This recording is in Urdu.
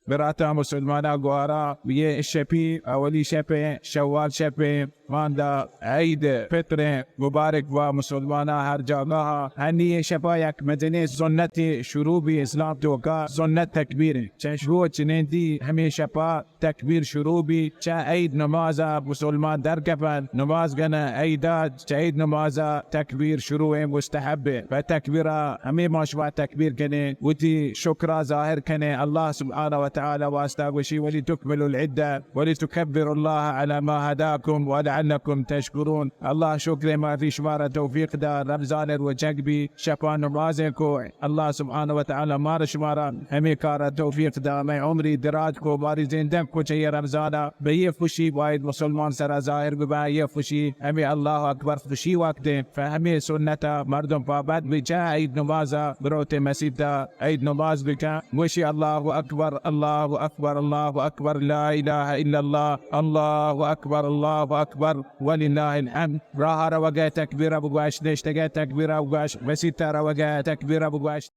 براتا مسلمانا گوارا یہ شپی اولی شپے شوال شپے ماندا عید فطر مبارک و مسلمانا ہر جگہ ہنی یہ شپا یک مدنی سنت شروع بھی اسلام تو کا سنت تکبیر چشو چنیندی ہمیں شپا تکبیر شروع بھی چا عید نمازا مسلمان در کفن نماز گنا عیدات عید نمازا تکبیر شروع مستحب فتکبیرا ہمیں ماشوا تکبیر کنے وتی شکرا ظاہر کنے اللہ سبحانہ وتعالى واستغفر ولتكملوا العدة ولتكبروا الله على ما هداكم ولعلكم تشكرون. الله شكر ما في شمارة توفيق دا رمضان وجنبي شپان نمازكو الله سبحانه وتعالى مار شمارا همي كار توفيق دا میں عمری دراز کو باری زندگ کو چاہیے رمضان بے خوشی واحد مسلمان سرا ظاہر ببا یہ خوشی ہمیں اللہ اکبر خوشی وقت دے فہمیں سنتا مردم پابند بھی چاہ عید نمازا بروتے مسجد دا عید نماز بکا وشی اللہ اکبر الله أكبر الله أكبر لا إله إلا الله الله أكبر ولله الحمد راها روجا تكبير أبو قاش نشتجا تكبير أبو قاش مسيت روجا تكبير أبو قاش